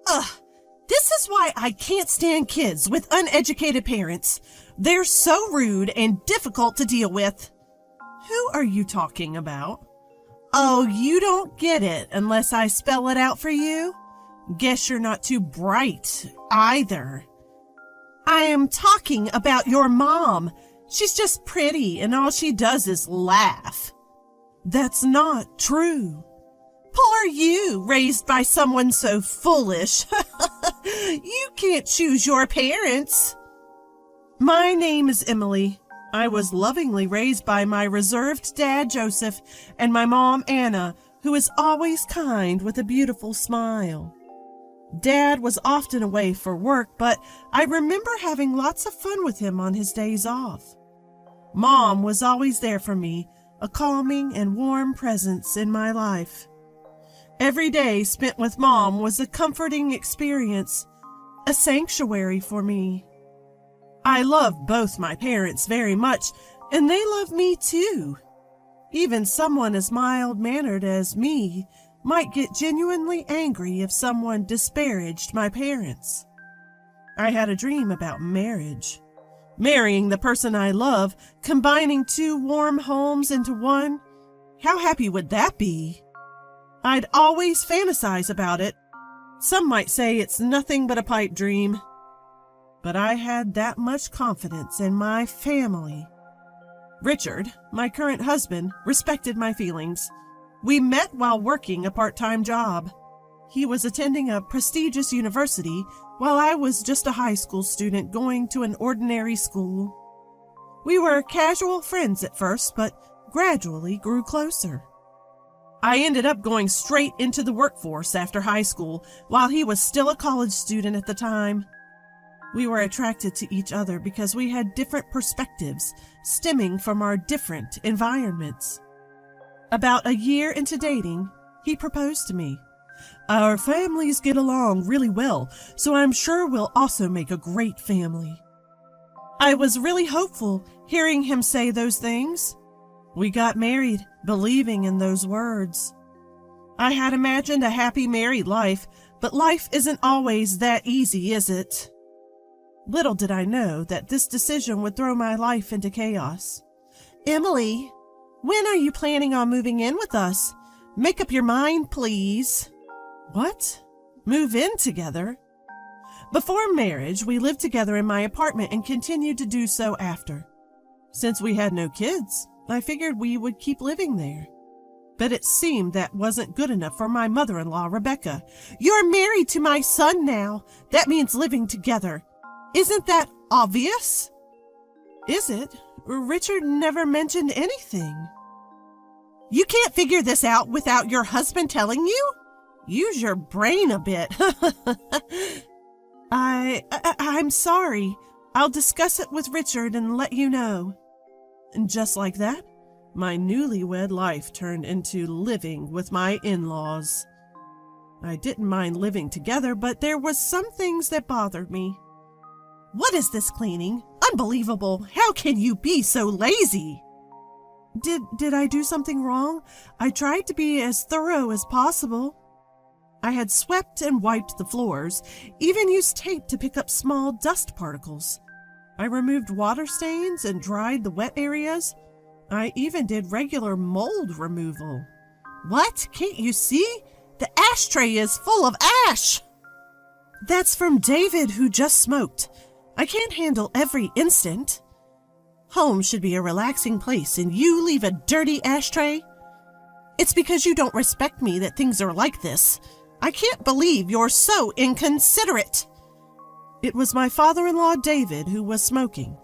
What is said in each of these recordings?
Ugh, this is why I can't stand kids with uneducated parents. They're so rude and difficult to deal with. Who are you talking about? Oh, you don't get it unless I spell it out for you? Guess you're not too bright either. I am talking about your mom. She's just pretty and all she does is laugh. That's not true. Poor you, raised by someone so foolish. You can't choose your parents. My name is Emily. I was lovingly raised by my reserved dad, Joseph, and my mom, Anna, who is always kind with a beautiful smile. Dad was often away for work, but I remember having lots of fun with him on his days off. Mom was always there for me, a calming and warm presence in my life. Every day spent with Mom was a comforting experience, a sanctuary for me. I love both my parents very much, and they love me too. Even someone as mild-mannered as me might get genuinely angry if someone disparaged my parents. I had a dream about marriage. Marrying the person I love, combining two warm homes into one. How happy would that be? I'd always fantasize about it. Some might say it's nothing but a pipe dream. But I had that much confidence in my family. Richard, my current husband, respected my feelings. We met while working a part-time job. He was attending a prestigious university while I was just a high school student going to an ordinary school. We were casual friends at first, but gradually grew closer. I ended up going straight into the workforce after high school while he was still a college student at the time. We were attracted to each other because we had different perspectives stemming from our different environments. About a year into dating, he proposed to me. Our families get along really well, so I'm sure we'll also make a great family. I was really hopeful hearing him say those things. We got married, believing in those words. I had imagined a happy married life, but life isn't always that easy, is it? Little did I know that this decision would throw my life into chaos. Emily, when are you planning on moving in with us? Make up your mind, please. What? Move in together? Before marriage, we lived together in my apartment and continued to do so after. Since we had no kids, I figured we would keep living there. But it seemed that wasn't good enough for my mother-in-law, Rebecca. You're married to my son now. That means living together. Isn't that obvious? Is it? Richard never mentioned anything. You can't figure this out without your husband telling you? Use your brain a bit. I'm sorry. I'll discuss it with Richard and let you know. And just like that, my newlywed life turned into living with my in-laws. I didn't mind living together, but there was some things that bothered me. What is this cleaning? Unbelievable. How can you be so lazy? Did I do something wrong? I tried to be as thorough as possible. I had swept and wiped the floors, even used tape to pick up small dust particles. I removed water stains and dried the wet areas. I even did regular mold removal. What? Can't you see? The ashtray is full of ash. That's from David, who just smoked. I can't handle every instant. Home should be a relaxing place, and you leave a dirty ashtray? It's because you don't respect me that things are like this. I can't believe you're so inconsiderate. It was my father-in-law, David, who was smoking,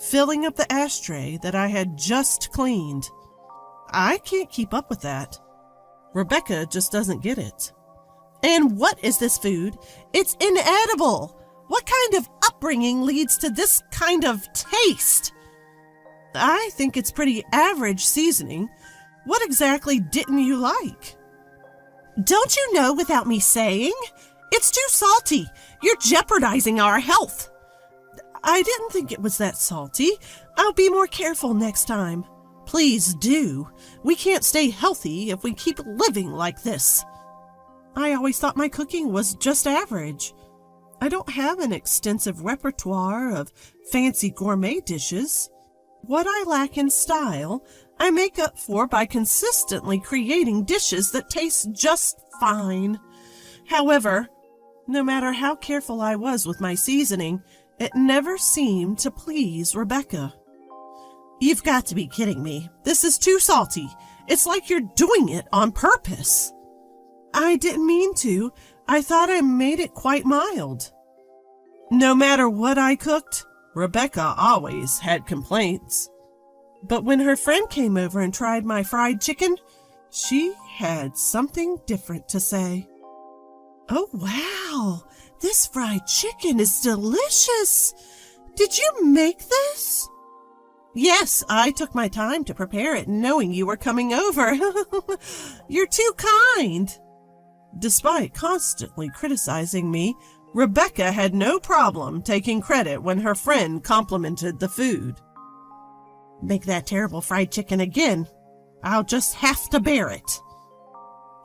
filling up the ashtray that I had just cleaned. I can't keep up with that. Rebecca just doesn't get it. And what is this food? It's inedible. What kind of upbringing leads to this kind of taste? I think it's pretty average seasoning. What exactly didn't you like? Don't you know without me saying? It's too salty. You're jeopardizing our health. I didn't think it was that salty. I'll be more careful next time. Please do. We can't stay healthy if we keep living like this. I always thought my cooking was just average. I don't have an extensive repertoire of fancy gourmet dishes. What I lack in style, I make up for by consistently creating dishes that taste just fine. However, no matter how careful I was with my seasoning, it never seemed to please Rebecca. You've got to be kidding me. This is too salty. It's like you're doing it on purpose. I didn't mean to. I thought I made it quite mild. No matter what I cooked, Rebecca always had complaints. But when her friend came over and tried my fried chicken, she had something different to say. Oh, wow! This fried chicken is delicious! Did you make this? Yes, I took my time to prepare it knowing you were coming over. You're too kind. Despite constantly criticizing me, Rebecca had no problem taking credit when her friend complimented the food. Make that terrible fried chicken again. I'll just have to bear it.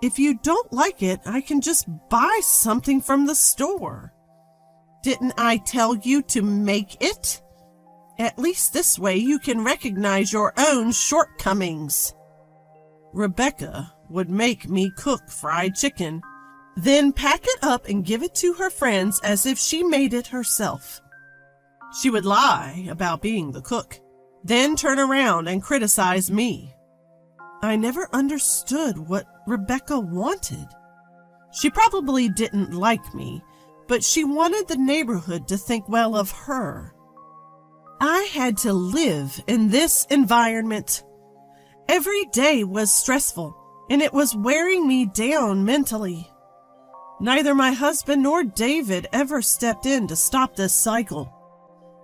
If you don't like it, I can just buy something from the store. Didn't I tell you to make it? At least this way you can recognize your own shortcomings. Rebecca would make me cook fried chicken, then pack it up and give it to her friends as if she made it herself. She would lie about being the cook, then turn around and criticize me. I never understood what Rebecca wanted. She probably didn't like me, but she wanted the neighborhood to think well of her. I had to live in this environment. Every day was stressful, and it was wearing me down mentally. Neither my husband nor David ever stepped in to stop this cycle.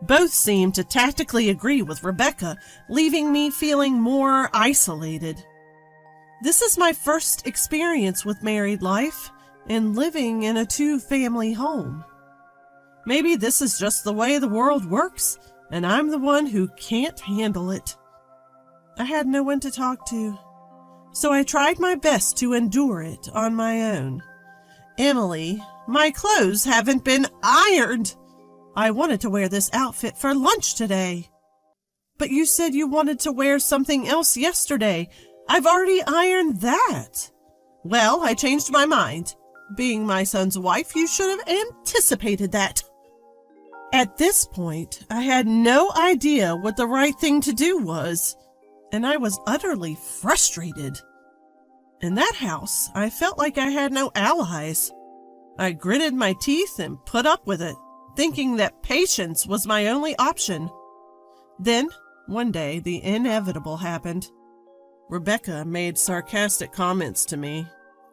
Both seemed to tactically agree with Rebecca, leaving me feeling more isolated. This is my first experience with married life and living in a two-family home. Maybe this is just the way the world works, and I'm the one who can't handle it. I had no one to talk to, so I tried my best to endure it on my own. Emily, my clothes haven't been ironed. I wanted to wear this outfit for lunch today. But you said you wanted to wear something else yesterday. I've already ironed that. Well, I changed my mind. Being my son's wife, you should have anticipated that. At this point, I had no idea what the right thing to do was, and I was utterly frustrated. In that house, I felt like I had no allies. I gritted my teeth and put up with it, thinking that patience was my only option. Then, one day, the inevitable happened. Rebecca made sarcastic comments to me,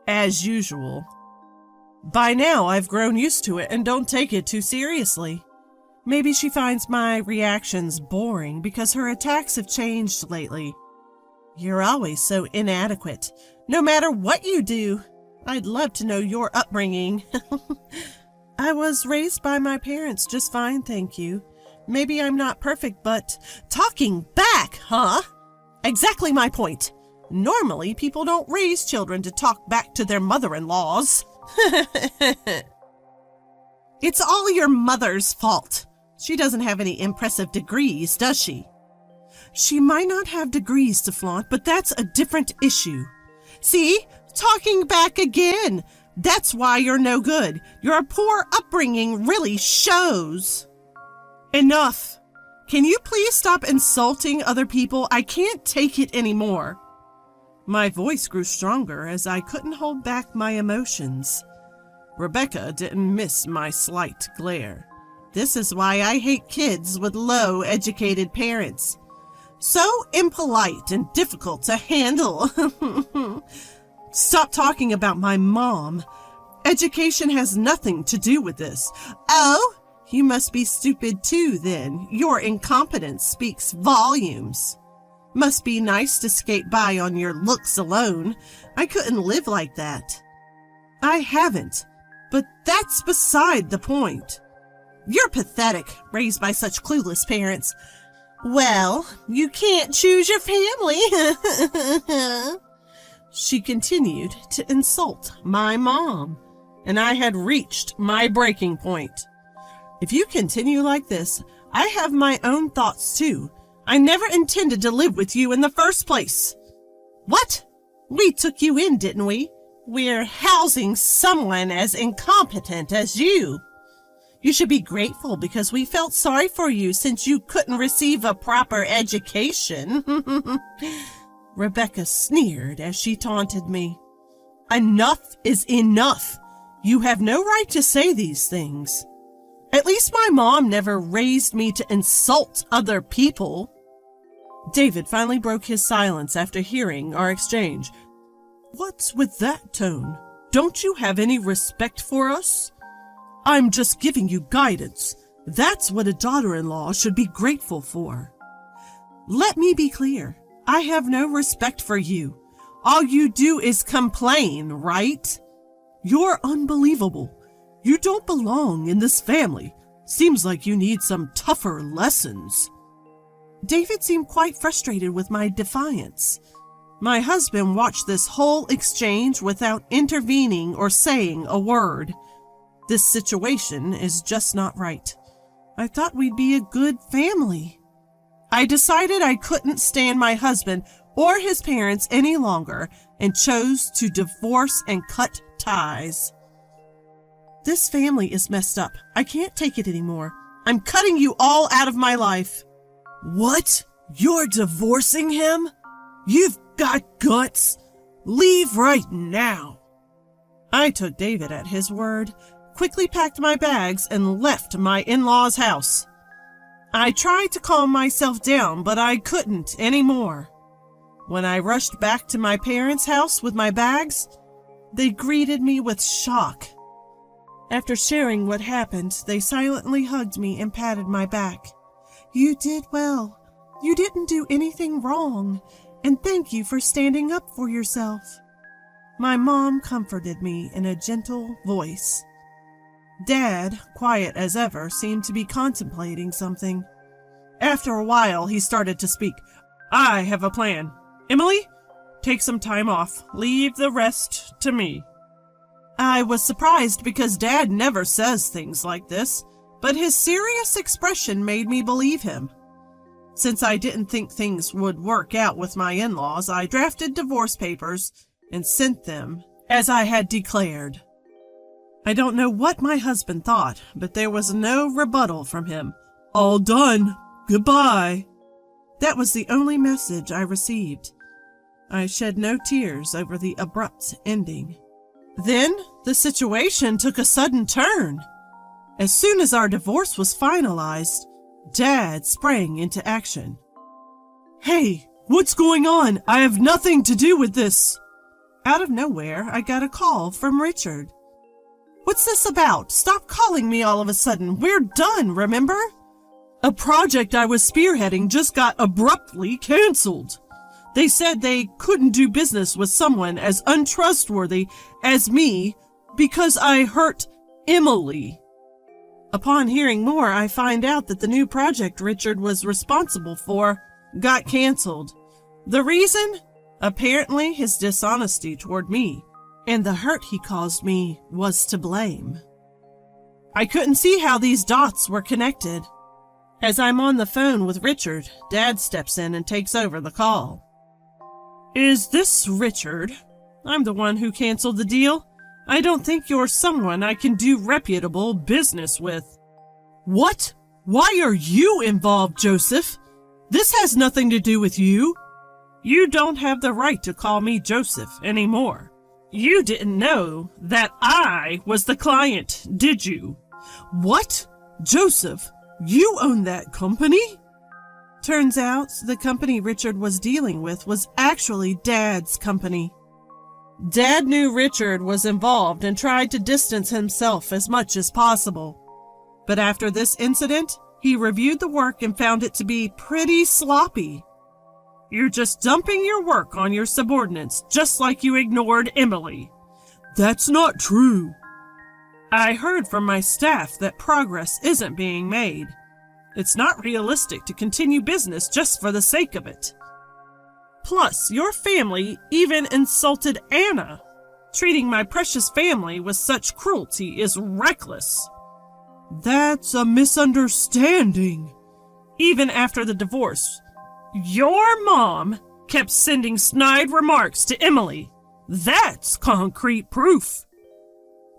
as usual. By now, I've grown used to it and don't take it too seriously. Maybe she finds my reactions boring because her attacks have changed lately. You're always so inadequate, no matter what you do. I'd love to know your upbringing. I was raised by my parents just fine, thank you. Maybe I'm not perfect, but talking back, huh? Exactly my point. Normally, people don't raise children to talk back to their mother-in-laws. It's all your mother's fault. She doesn't have any impressive degrees, does she? She might not have degrees to flaunt, but that's a different issue. See? Talking back again. That's why you're no good. Your poor upbringing really shows. Enough. Can you please stop insulting other people? I can't take it anymore. My voice grew stronger as I couldn't hold back my emotions. Rebecca didn't miss my slight glare. This is why I hate kids with low-educated parents. So impolite and difficult to handle. Stop talking about my mom. Education has nothing to do with this. Oh, you must be stupid too, then. Your incompetence speaks volumes. Must be nice to skate by on your looks alone. I couldn't live like that. I haven't, but that's beside the point. You're pathetic, raised by such clueless parents. Well, you can't choose your family. She continued to insult my mom, and I had reached my breaking point. If you continue like this, I have my own thoughts too. I never intended to live with you in the first place. What? We took you in, didn't we? We're housing someone as incompetent as you. You should be grateful because we felt sorry for you since you couldn't receive a proper education. Rebecca sneered as she taunted me. Enough is enough. You have no right to say these things. At least my mom never raised me to insult other people. David finally broke his silence after hearing our exchange. What's with that tone? Don't you have any respect for us? I'm just giving you guidance. That's what a daughter-in-law should be grateful for. Let me be clear. I have no respect for you. All you do is complain, right? You're unbelievable. You don't belong in this family. Seems like you need some tougher lessons. David seemed quite frustrated with my defiance. My husband watched this whole exchange without intervening or saying a word. This situation is just not right. I thought we'd be a good family. I decided I couldn't stand my husband or his parents any longer and chose to divorce and cut ties. This family is messed up. I can't take it anymore. I'm cutting you all out of my life. What? You're divorcing him? You've got guts. Leave right now. I took David at his word, quickly packed my bags, and left my in-laws' house. I tried to calm myself down, but I couldn't anymore. When I rushed back to my parents' house with my bags, they greeted me with shock. After sharing what happened, they silently hugged me and patted my back. You did well. You didn't do anything wrong, and thank you for standing up for yourself. My mom comforted me in a gentle voice. Dad, quiet as ever, seemed to be contemplating something. After a while, he started to speak. I have a plan. Emily, take some time off. Leave the rest to me. I was surprised because Dad never says things like this, but his serious expression made me believe him. Since I didn't think things would work out with my in-laws, I drafted divorce papers and sent them as I had declared. I don't know what my husband thought, but there was no rebuttal from him. All done. Goodbye. That was the only message I received. I shed no tears over the abrupt ending. Then the situation took a sudden turn. As soon as our divorce was finalized, Dad sprang into action. Hey, what's going on? I have nothing to do with this. Out of nowhere, I got a call from Richard. What's this about? Stop calling me all of a sudden. We're done, remember? A project I was spearheading just got abruptly canceled. They said they couldn't do business with someone as untrustworthy as me because I hurt Emily. Upon hearing more, I find out that the new project Richard was responsible for got canceled. The reason? Apparently his dishonesty toward me, and the hurt he caused me was to blame. I couldn't see how these dots were connected. As I'm on the phone with Richard, Dad steps in and takes over the call. Is this Richard? I'm the one who canceled the deal. I don't think you're someone I can do reputable business with. What? Why are you involved, Joseph? This has nothing to do with you. You don't have the right to call me Joseph anymore. You didn't know that I was the client, did you? What? Joseph, you own that company? Turns out the company Richard was dealing with was actually Dad's company. Dad knew Richard was involved and tried to distance himself as much as possible. But after this incident, he reviewed the work and found it to be pretty sloppy. You're just dumping your work on your subordinates, just like you ignored Emily. That's not true. I heard from my staff that progress isn't being made. It's not realistic to continue business just for the sake of it. Plus, your family even insulted Anna. Treating my precious family with such cruelty is reckless. That's a misunderstanding. Even after the divorce, your mom kept sending snide remarks to Emily. That's concrete proof.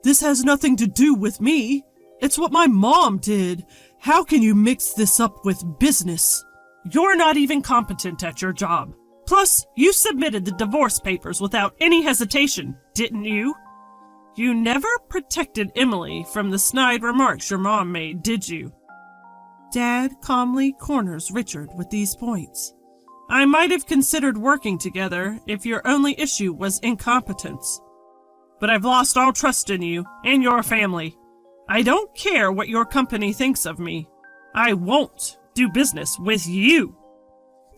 This has nothing to do with me. It's what my mom did. How can you mix this up with business? You're not even competent at your job. Plus, you submitted the divorce papers without any hesitation, didn't you? You never protected Emily from the snide remarks your mom made, did you? Dad calmly corners Richard with these points. I might have considered working together if your only issue was incompetence. But I've lost all trust in you and your family. I don't care what your company thinks of me. I won't do business with you.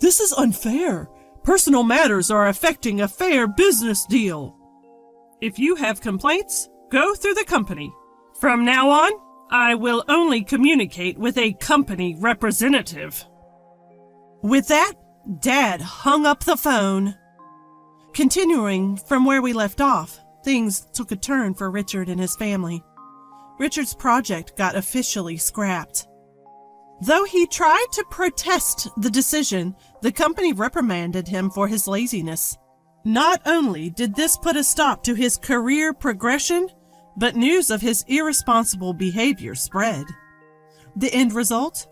This is unfair. Personal matters are affecting a fair business deal. If you have complaints, go through the company. From now on, I will only communicate with a company representative. With that, Dad hung up the phone. Continuing from where we left off, things took a turn for Richard and his family. Richard's project got officially scrapped. Though he tried to protest the decision, the company reprimanded him for his laziness. Not only did this put a stop to his career progression, but news of his irresponsible behavior spread. The end result?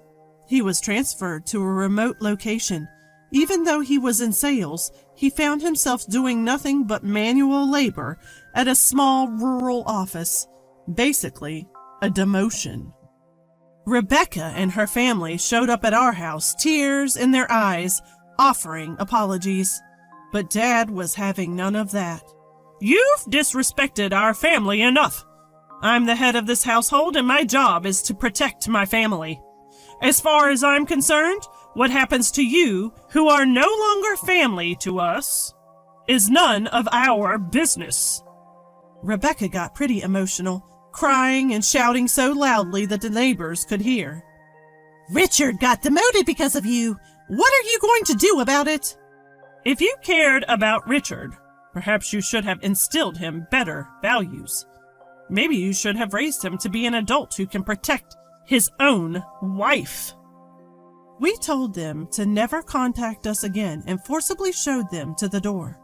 He was transferred to a remote location. Even though he was in sales, he found himself doing nothing but manual labor at a small rural office. Basically, a demotion. Rebecca and her family showed up at our house, tears in their eyes, offering apologies. But Dad was having none of that. You've disrespected our family enough. I'm the head of this household and my job is to protect my family. As far as I'm concerned, what happens to you, who are no longer family to us, is none of our business. Rebecca got pretty emotional, crying and shouting so loudly that the neighbors could hear. Richard got demoted because of you. What are you going to do about it? If you cared about Richard, perhaps you should have instilled him better values. Maybe you should have raised him to be an adult who can protect his own wife. We told them to never contact us again and forcibly showed them to the door.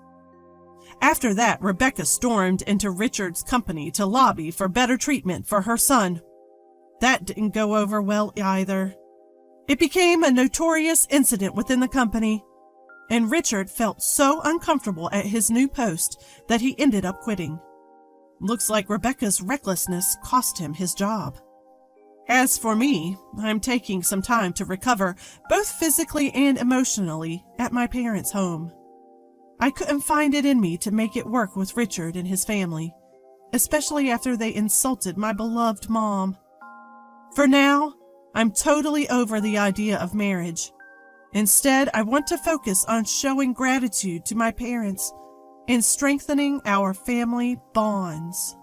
After that, Rebecca stormed into Richard's company to lobby for better treatment for her son. That didn't go over well either. It became a notorious incident within the company, and Richard felt so uncomfortable at his new post that he ended up quitting. Looks like Rebecca's recklessness cost him his job. As for me, I'm taking some time to recover, both physically and emotionally, at my parents' home. I couldn't find it in me to make it work with Richard and his family, especially after they insulted my beloved mom. For now, I'm totally over the idea of marriage. Instead, I want to focus on showing gratitude to my parents and strengthening our family bonds.